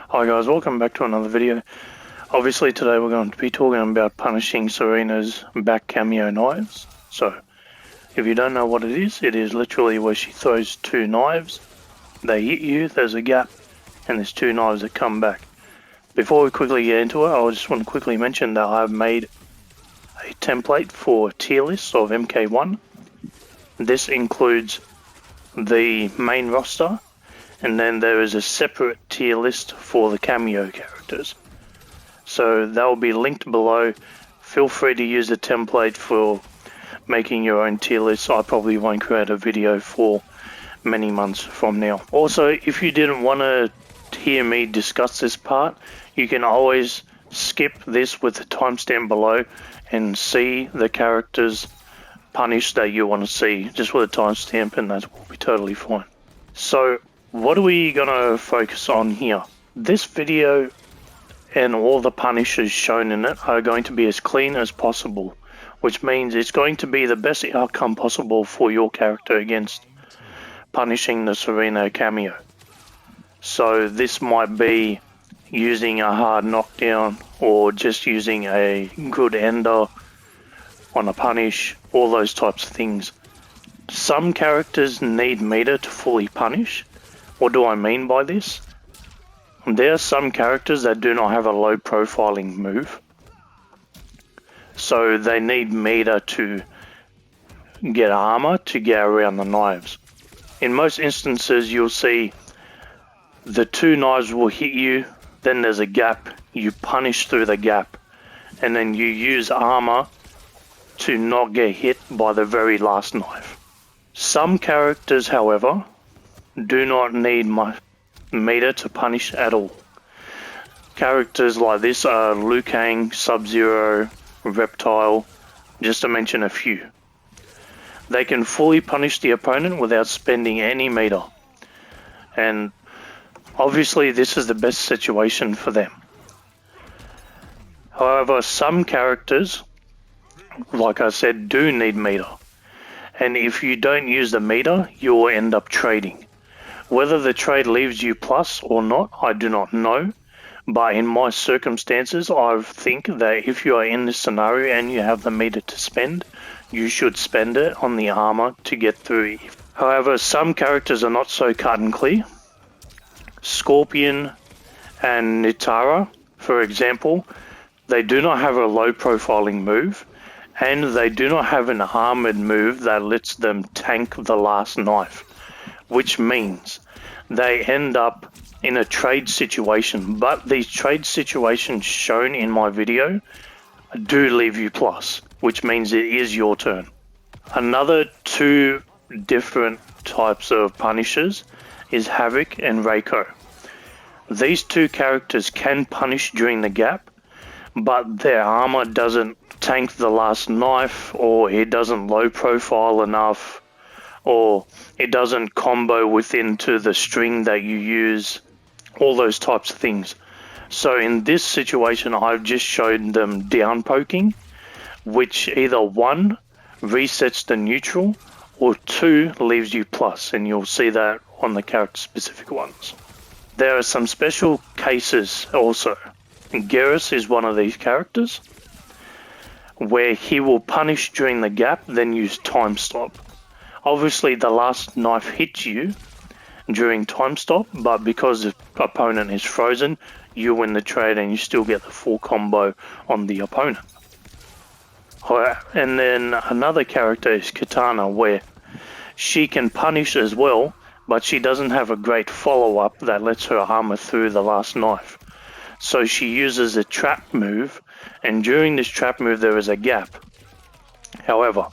Hi guys, welcome back to another video. Obviously today we're going to be talking about punishing Sareena's back cameo knives. So, if you don't know what it is literally where she throws two knives, they hit you, there's a gap, and there's two knives that come back. Before we quickly get into it, I just want to quickly mention that I've made a template for tier lists of MK1. This includes the main roster, and then there is a separate tier list for the cameo characters. So they'll be linked below. Feel free to use the template for making your own tier list. I probably won't create a video for many months from now. Also, if you didn't want to hear me discuss this part, you can always skip this with the timestamp below and see the characters punished that you want to see, just with a timestamp, and that will be totally fine. So, what are we going to focus on here? This video and all the punishes shown in it are going to be as clean as possible, which means it's going to be the best outcome possible for your character against punishing the Sareena cameo. So this might be using a hard knockdown or just using a good ender on a punish, all those types of things. Some characters need meter to fully punish. What do I mean by this? There are some characters that do not have a low profiling move, so they need meter to get armor to get around the knives. In most instances you'll see the two knives will hit you, then there's a gap, you punish through the gap, and then you use armor to not get hit by the very last knife. Some characters, however, do not need my meter to punish at all. Characters like this are Liu Kang, Sub-Zero, Reptile, just to mention a few. They can fully punish the opponent without spending any meter, and obviously this is the best situation for them. However, some characters, like I said, do need meter, and if you don't use the meter, you will end up trading. Whether the trade leaves you plus or not, I do not know, but in my circumstances, I think that if you are in this scenario and you have the meter to spend, you should spend it on the armor to get through. However, some characters are not so cut and clear. Scorpion and Nitara, for example, they do not have a low profiling move, and they do not have an armored move that lets them tank the last knife, which means they end up in a trade situation. But these trade situations shown in my video do leave you plus, which means it is your turn. Another two different types of punishers is Havik and Reiko. These two characters can punish during the gap, but their armor doesn't tank the last knife, or it doesn't low profile enough, or it doesn't combo within to the string that you use, all those types of things. So in this situation, I've just showed them down poking, which either one resets the neutral, or two leaves you plus, and you'll see that on the character specific ones. There are some special cases also. Geras is one of these characters, where he will punish during the gap, then use time stop. Obviously the last knife hits you during time stop, but because the opponent is frozen, you win the trade and you still get the full combo on the opponent. And then another character is Kitana, where she can punish as well, but she doesn't have a great follow-up that lets her armor through the last knife. So she uses a trap move, and during this trap move there is a gap. However,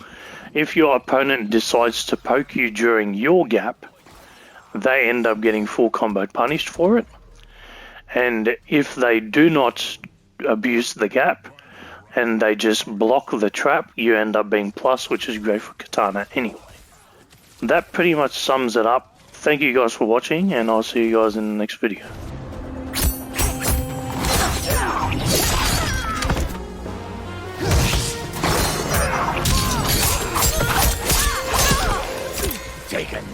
if your opponent decides to poke you during your gap, they end up getting full combo punished for it. And if they do not abuse the gap and they just block the trap, you end up being plus, which is great for Kitana anyway. That pretty much sums it up. Thank you guys for watching, and I'll see you guys in the next video. Taken